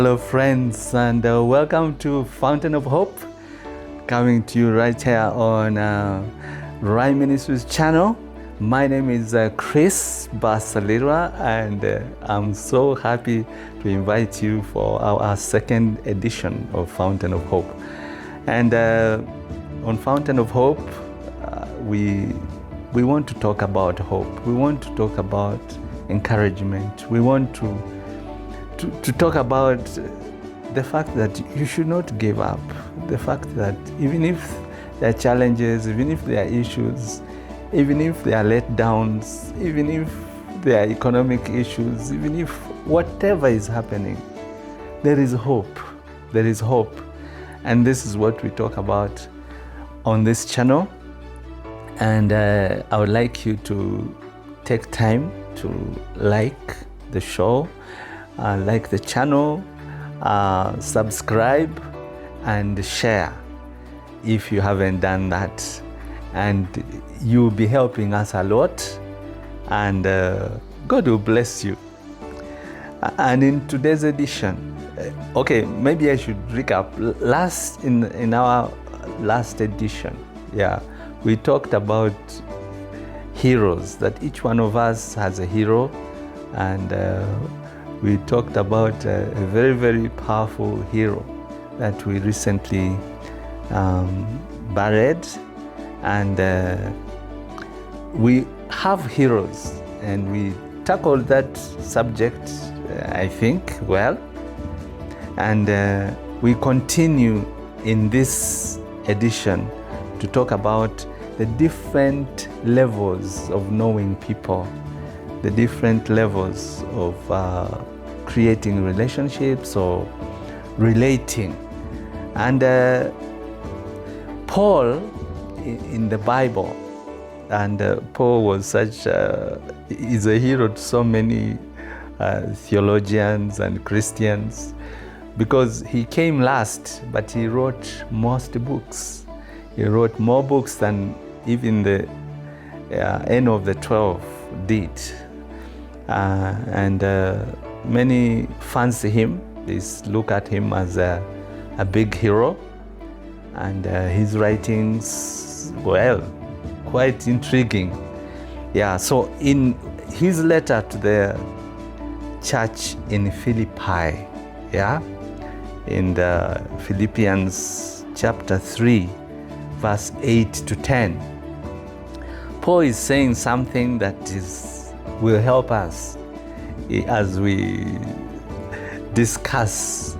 Hello friends, and welcome to Fountain of Hope, coming to you right here on Ministries channel. My name is Chris Basalirwa, and I'm so happy to invite you for our second edition of Fountain of Hope. And on Fountain of Hope, we want to talk about hope. We want to talk about encouragement. We want to talk about the fact that you should not give up. The fact that even if there are challenges, even if there are issues, even if there are letdowns, even if there are economic issues, even if whatever is happening, there is hope. There is hope. And this is what we talk about on this channel. And I would like you to take time to like the show, like the channel, subscribe and share if you haven't done that. And you'll be helping us a lot, and God will bless you. And in today's edition, maybe I should recap. In our last edition, we talked about heroes, that each one of us has a hero, and we talked about a very, very powerful hero that we recently buried. And we have heroes, and we tackled that subject, I think, well. And we continue in this edition to talk about the different levels of knowing people, the different levels of creating relationships or relating. And Paul in the Bible, and Paul was is a hero to so many theologians and Christians, because he came last, but he wrote most books. He wrote more books than even the any of the 12 did. And many fancy him. They look at him as a big hero. And his writings, well, quite intriguing. So in his letter to the church in Philippi, in the Philippians chapter 3, verse 8 to 10, Paul is saying something that will help us as we discuss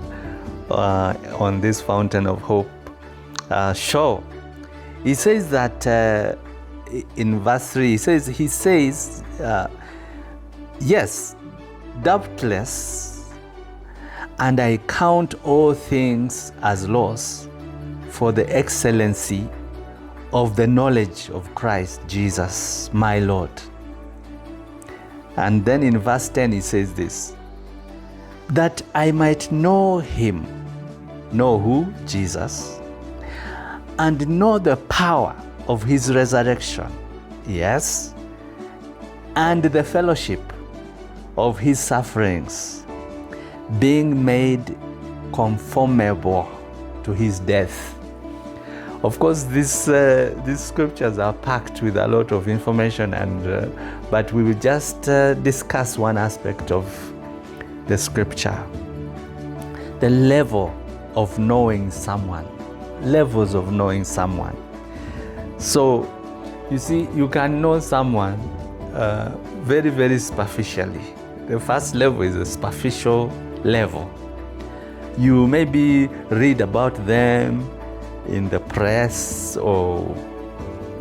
on this Fountain of Hope show. He says that in verse 3, he says, yes, doubtless, and I count all things as loss for the excellency of the knowledge of Christ Jesus, my Lord. And then in verse 10, he says this, that I might know him. Know who? Jesus. And know the power of his resurrection, yes, and the fellowship of his sufferings, being made conformable to his death. Of course, these scriptures are packed with a lot of information, and but we will just discuss one aspect of the scripture: the level of knowing someone. Levels of knowing someone. So, you see, you can know someone very, very superficially. The first level is a superficial level. You maybe read about them in the press, or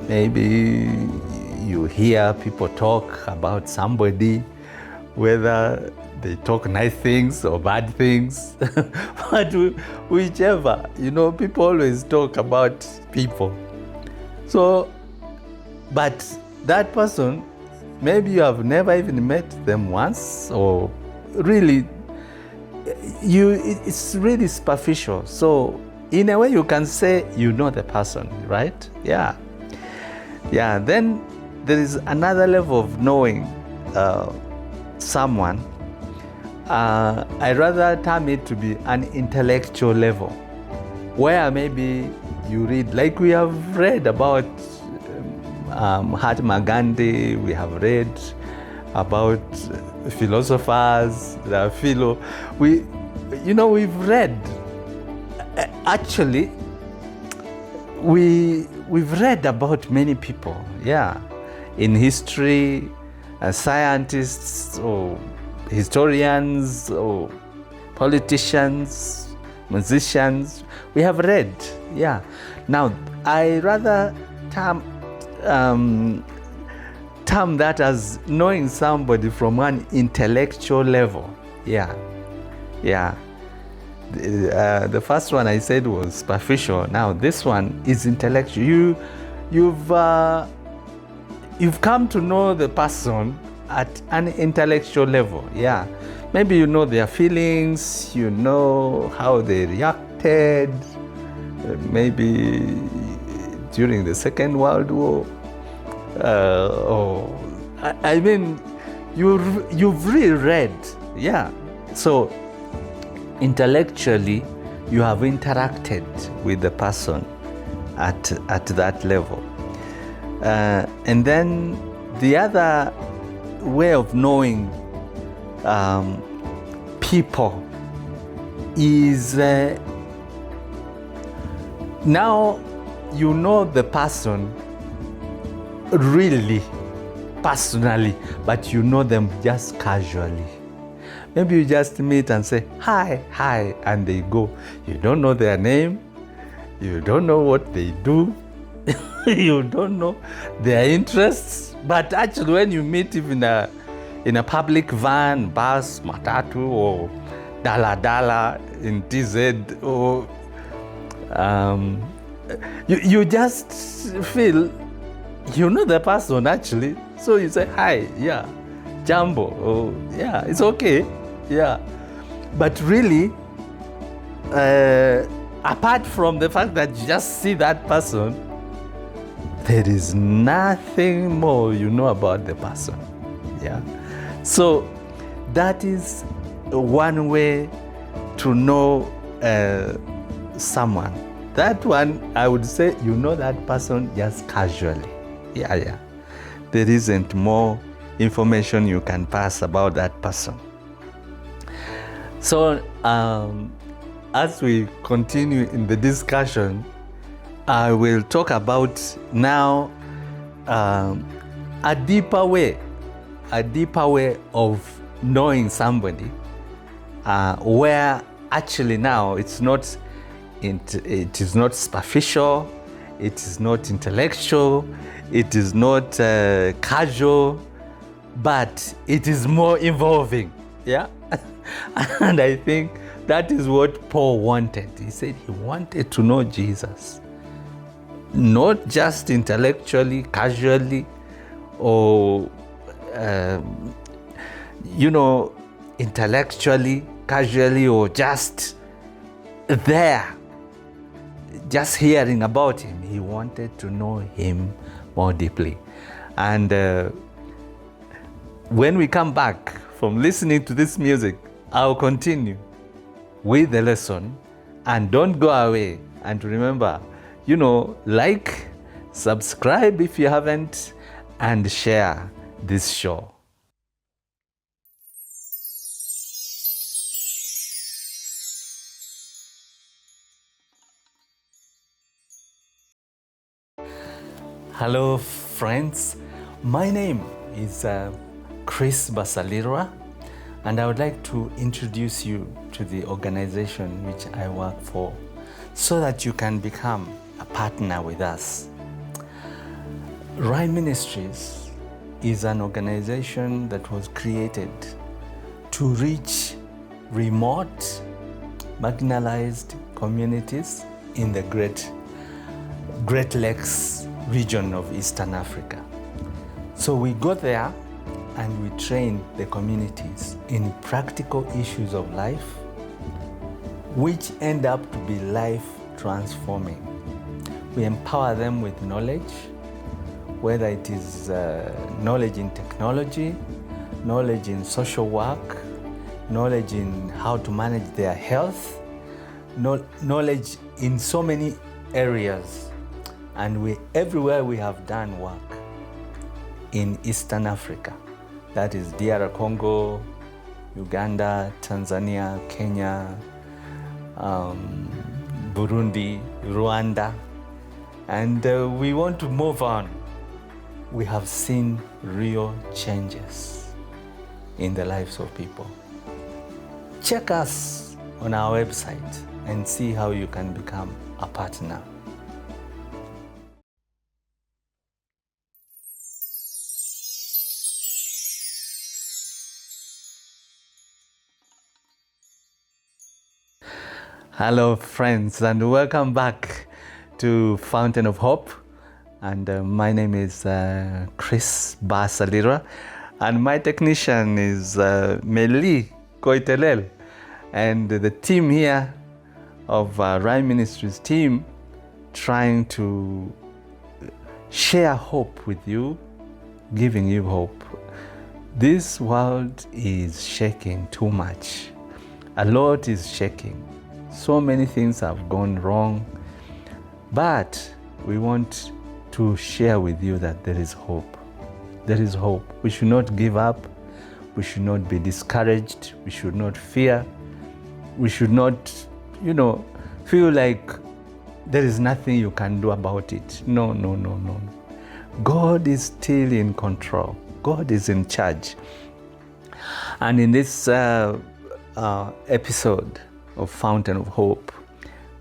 maybe you hear people talk about somebody, whether they talk nice things or bad things. But whichever, people always talk about people. So, but that person, maybe you have never even met them once, or really, it's really superficial. So, in a way, you can say you know the person, right? Yeah. Then there is another level of knowing someone I rather term it to be an intellectual level, where maybe you read, like we have read about Mahatma Gandhi, we have read about philosophers, we've read. Actually, we've read about many people, in history, scientists or historians or politicians, musicians. We have read, Now, I rather term that as knowing somebody from an intellectual level. The first one I said was superficial. Now this one is intellectual. You've come to know the person at an intellectual level. Maybe you know their feelings, you know how they reacted, maybe during the Second World War. You've really read. So intellectually, you have interacted with the person at that level. And then the other way of knowing people is now you know the person really personally, but you know them just casually. Maybe you just meet and say, hi, and they go. You don't know their name. You don't know what they do. You don't know their interests. But actually, when you meet even in a public van, bus, matatu, or dala in TZ, or you just feel you know the person actually. So you say, hi, Jambo, oh, it's okay. But really, apart from the fact that you just see that person, there is nothing more you know about the person. So that is one way to know someone. That one, I would say, you know that person just casually. There isn't more information you can pass about that person. So as we continue in the discussion, I will talk about now a deeper way of knowing somebody, where actually now it is not superficial, it is not intellectual, it is not casual, but it is more involving. And I think that is what Paul wanted. He said he wanted to know Jesus, not just intellectually, casually, or intellectually, casually, or just there, just hearing about him. He wanted to know him more deeply. And when we come back from listening to this music, I'll continue with the lesson. And don't go away. And remember, like, subscribe if you haven't, and share this show. Hello friends, my name is Chris Basalirwa, and I would like to introduce you to the organization which I work for, so that you can become a partner with us. Ministries is an organization that was created to reach remote, marginalized communities in the Great Lakes region of Eastern Africa. So we go there and we train the communities in practical issues of life, which end up to be life transforming. We empower them with knowledge, whether it is knowledge in technology, knowledge in social work, knowledge in how to manage their health, knowledge in so many areas. And everywhere we have done work in Eastern Africa, that is DR Congo, Uganda, Tanzania, Kenya, Burundi, Rwanda, and we want to move on. We have seen real changes in the lives of people. Check us on our website and see how you can become a partner. Hello friends, and welcome back to Fountain of Hope. And my name is Chris Basalirwa, and my technician is Meli Koitelel. And the team here of Ministries team trying to share hope with you, giving you hope. This world is shaking too much. A lot is shaking. So many things have gone wrong, but we want to share with you that there is hope. There is hope. We should not give up. We should not be discouraged. We should not fear. We should not, feel like there is nothing you can do about it. No. God is still in control. God is in charge. And in this episode of Fountain of Hope,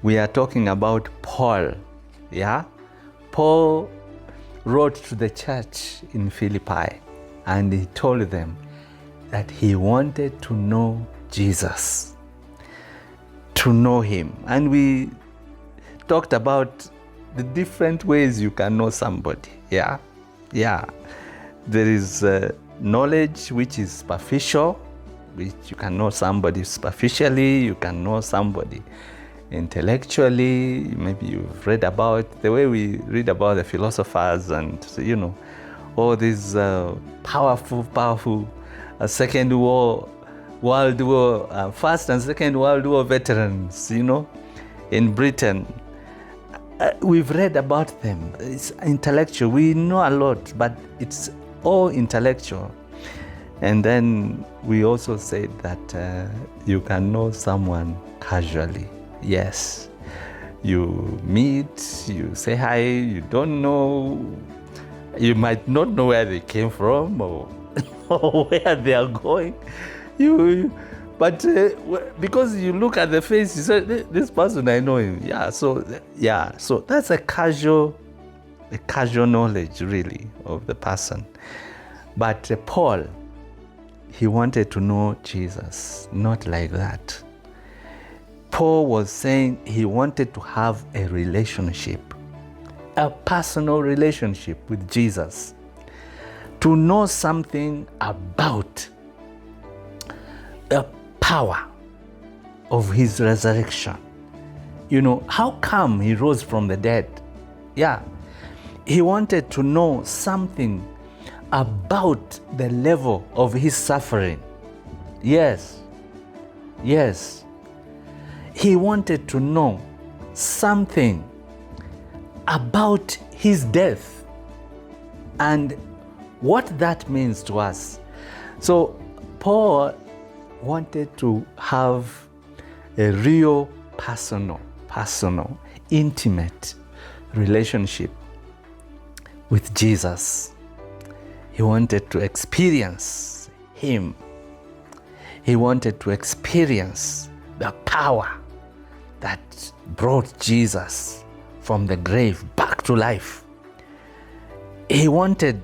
we are talking about Paul. Paul wrote to the church in Philippi, and he told them that he wanted to know Jesus, to know him. And we talked about the different ways you can know somebody. There is knowledge which is superficial, which you can know somebody superficially, you can know somebody intellectually. Maybe you've read about the way we read about the philosophers and, all these powerful Second World War, First and Second World War veterans, in Britain. We've read about them. It's intellectual. We know a lot, but it's all intellectual. And then we also said that you can know someone casually. Yes, you meet, you say hi, you don't know, you might not know where they came from or where they are going. But because you look at the face, you say, this person, I know him. So that's a casual knowledge, really, of the person. But Paul, he wanted to know Jesus, not like that. Paul was saying he wanted to have a relationship, a personal relationship with Jesus, to know something about the power of his resurrection. How come he rose from the dead? He wanted to know something about the level of his suffering. Yes. He wanted to know something about his death and what that means to us. So Paul wanted to have a real personal, intimate relationship with Jesus. He wanted to experience him. He wanted to experience the power that brought Jesus from the grave back to life. He wanted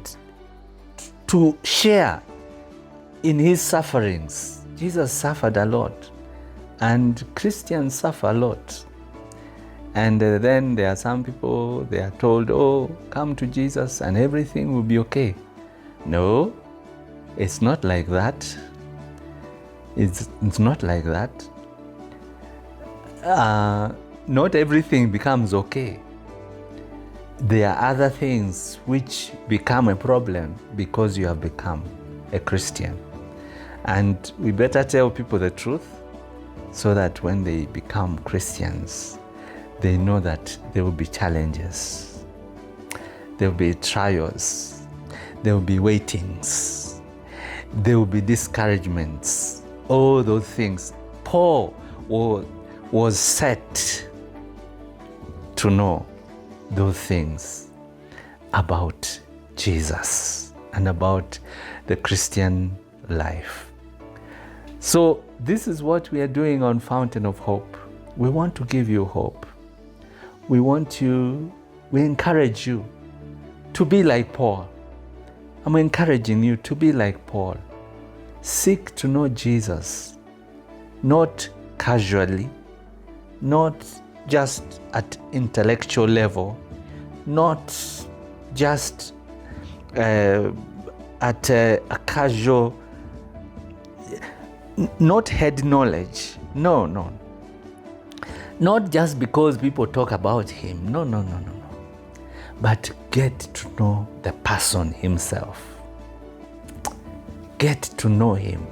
to share in his sufferings. Jesus suffered a lot, and Christians suffer a lot. And then there are some people, they are told, come to Jesus and everything will be okay. No, it's not like that. It's not like that. Not everything becomes okay. There are other things which become a problem because you have become a Christian. And we better tell people the truth so that when they become Christians, they know that there will be challenges, there will be trials, there will be waitings, there will be discouragements, all those things. Paul was set to know those things about Jesus and about the Christian life. So this is what we are doing on Fountain of Hope. We want to give you hope. We encourage you to be like Paul. I'm encouraging you to be like Paul. Seek to know Jesus, not casually, not just at intellectual level, not just at a casual, not head knowledge. No. Not just because people talk about him. No. But get to know the person himself. Get to know him.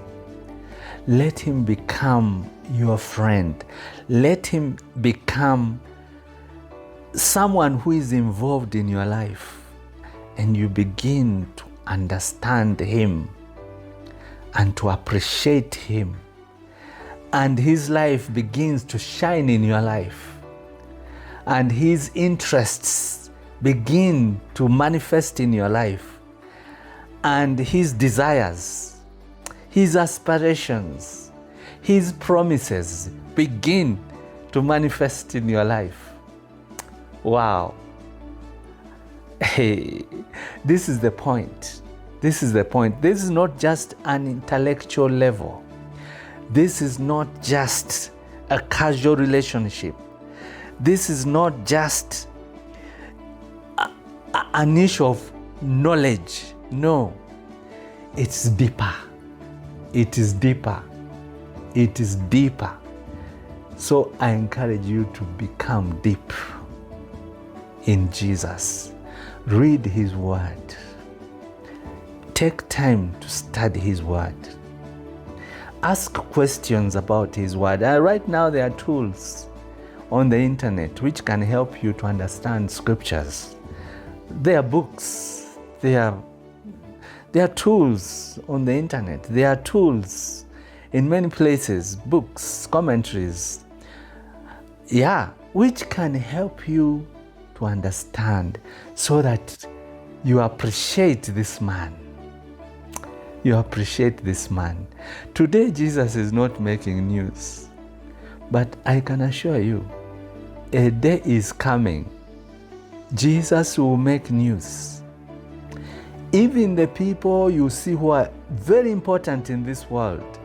Let him become your friend. Let him become someone who is involved in your life. And you begin to understand him and to appreciate him. And his life begins to shine in your life. And his interests begin to manifest in your life. And his desires, his aspirations, his promises begin to manifest in your life. Wow. Hey, this is the point. This is the point. This is not just an intellectual level. This is not just a casual relationship. This is not just an issue of knowledge. No, it's deeper. It is deeper. It is deeper. So I encourage you to become deep in Jesus. Read his word. Take time to study his word. Ask questions about his word. Right now there are tools on the internet which can help you to understand scriptures. There are books. There are tools on the internet. There are tools in many places, books, commentaries. Which can help you to understand so that you appreciate this man. You appreciate this man. Today, Jesus is not making news, but I can assure you, a day is coming. Jesus will make news. Even the people you see who are very important in this world,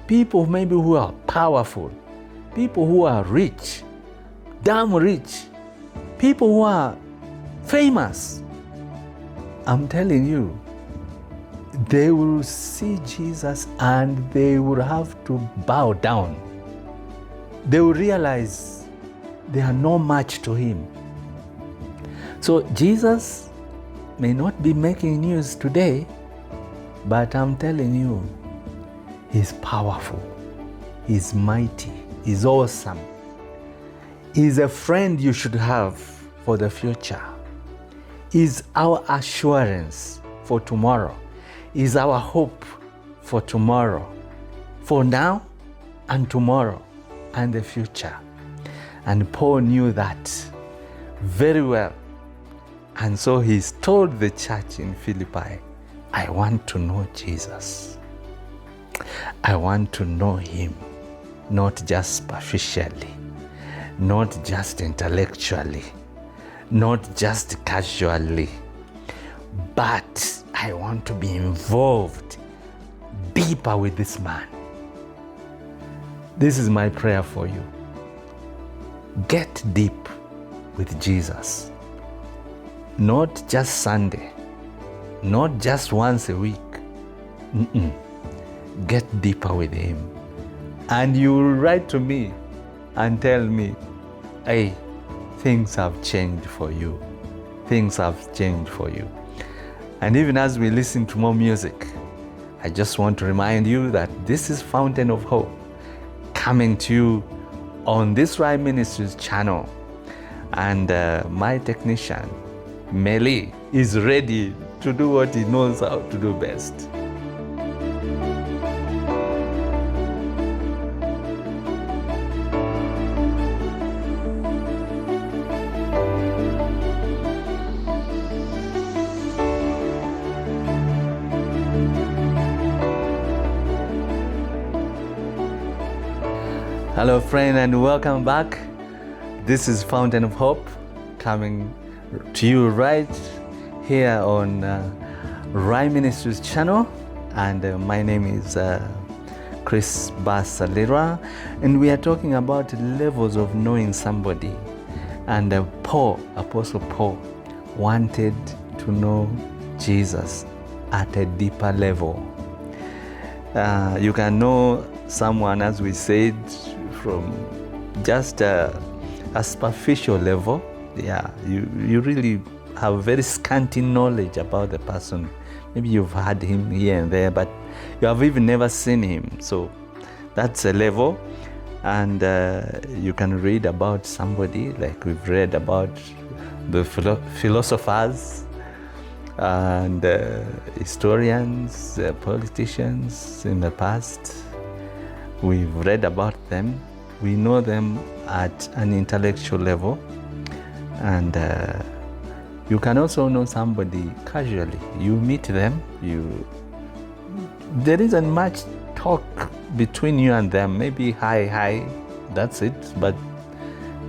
people maybe who are powerful, people who are rich, damn rich, people who are famous, I'm telling you, they will see Jesus and they will have to bow down. They will realize they are no match to him. So Jesus may not be making news today, but I'm telling you, he's powerful, he's mighty, he's awesome. He's a friend you should have for the future. He's our assurance for tomorrow. Is our hope for tomorrow, for now and tomorrow and the future. And Paul knew that very well. And so he's told the church in Philippi, I want to know Jesus. I want to know him, not just superficially, not just intellectually, not just casually, but I want to be involved deeper with this man. This is my prayer for you. Get deep with Jesus. Not just Sunday, not just once a week. Get deeper with him. And you will write to me and tell me, hey, things have changed for you. Things have changed for you. And even as we listen to more music, I just want to remind you that this is Fountain of Hope coming to you on this Rye Ministries channel. And my technician, Meli, is ready to do what he knows how to do best. Hello friend, and welcome back. This is Fountain of Hope coming to you right here on Rye Ministries channel, and my name is Chris Basalirwa, and we are talking about levels of knowing somebody. And Apostle Paul wanted to know Jesus at a deeper level. You can know someone, as we said, from just a superficial level. Yeah, you really have very scanty knowledge about the person. Maybe you've heard him here and there, but you have even never seen him. So that's a level. And you can read about somebody, like we've read about the philosophers and historians, politicians in the past. We've read about them. We know them at an intellectual level. And you can also know somebody casually. You meet them, there isn't much talk between you and them. Maybe hi, that's it, but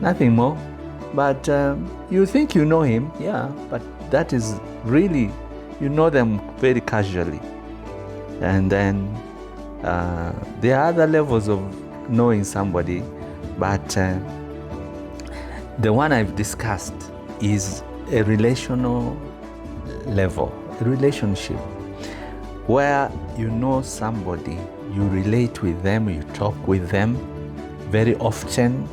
nothing more. But you think you know him, yeah, but that is really, you know them very casually. And then there are other levels of knowing somebody, but the one I've discussed is a relational level, a relationship where you know somebody, you relate with them, you talk with them very often,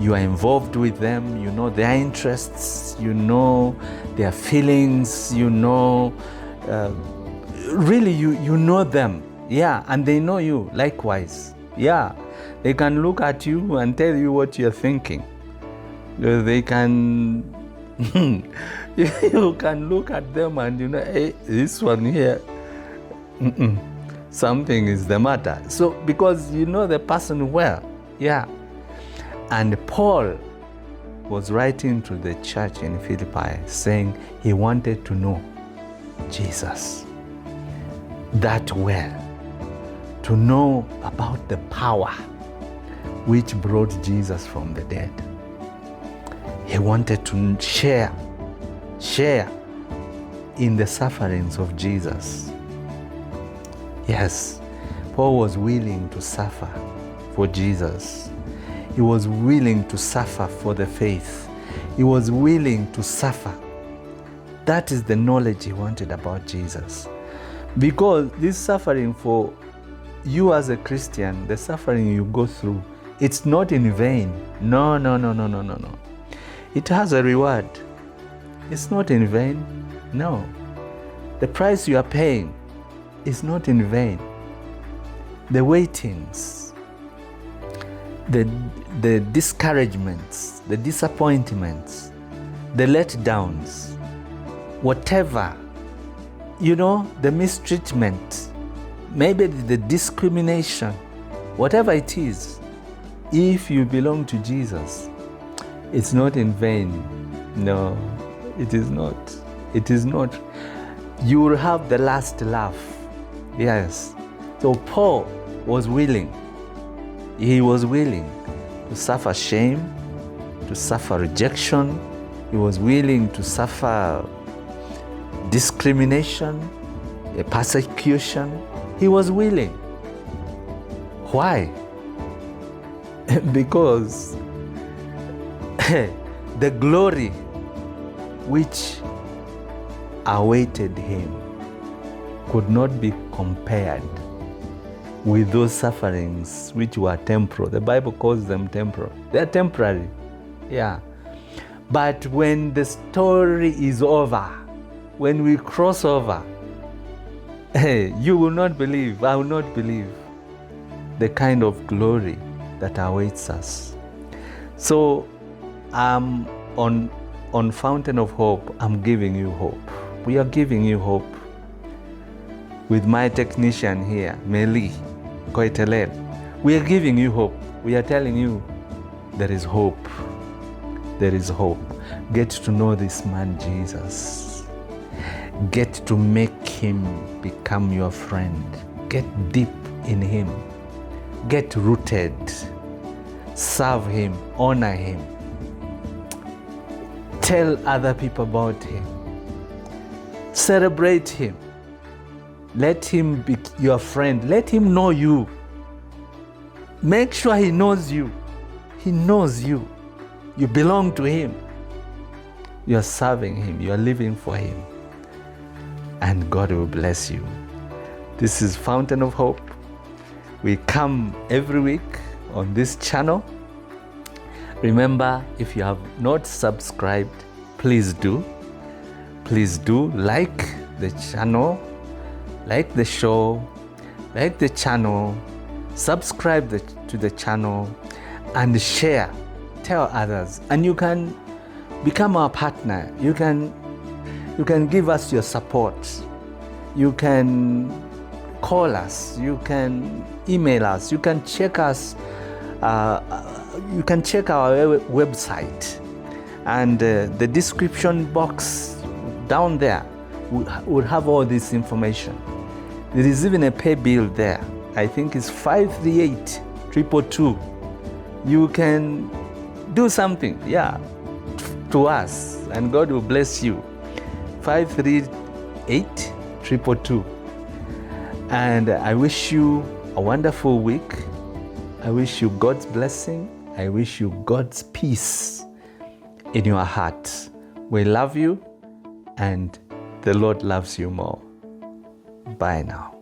you are involved with them, you know their interests, you know their feelings, you know, really you know them, yeah, and they know you likewise. Yeah, they can look at you and tell you what you're thinking. They can, you can look at them and you know, hey, this one here, something is the matter. So, because you know the person well, yeah. And Paul was writing to the church in Philippi saying he wanted to know Jesus that well, to know about the power which brought Jesus from the dead. He wanted to share in the sufferings of Jesus. Yes, Paul was willing to suffer for Jesus. He was willing to suffer for the faith. He was willing to suffer. That is the knowledge he wanted about Jesus. Because this suffering for you as a Christian, the suffering you go through, it's not in vain. No. It has a reward. It's not in vain. No. The price you are paying is not in vain. The waitings, the discouragements, the disappointments, the letdowns, whatever, you know, the mistreatment, maybe the discrimination, whatever it is, if you belong to Jesus, it's not in vain. No, it is not. It is not. You will have the last laugh. Yes. So Paul was willing. He was willing to suffer shame, to suffer rejection. He was willing to suffer discrimination, persecution. He was willing. Why? Because the glory which awaited him could not be compared with those sufferings which were temporal. The Bible calls them temporal. They're temporary. Yeah. But when the story is over, when we cross over, Hey, you will not believe, I will not believe the kind of glory that awaits us. So on Fountain of Hope, I'm giving you hope. We are giving you hope. With my technician here, Meli Koitelel, we are giving you hope. We are telling you there is hope. There is hope. Get to know this man, Jesus. Get to make him become your friend. Get deep in him. Get rooted. Serve him. Honor him. Tell other people about him. Celebrate him. Let him be your friend. Let him know you. Make sure he knows you. He knows you. You belong to him. You are serving him. You are living for him. And God will bless you. This is Fountain of Hope. We come every week on this channel. Remember, if you have not subscribed, please do. Please do like the channel, like the show, like the channel, subscribe to the channel, and share. Tell others. And you can become our partner. You can give us your support. You can call us. You can email us. You can check us. You can check our website, and the description box down there will have all this information. There is even a pay bill there. I think it's 538-222. You can do something, to us, and God will bless you. 538-222. And I wish you a wonderful week. I wish you God's blessing. I wish you God's peace in your heart. We love you, and the Lord loves you more. Bye now.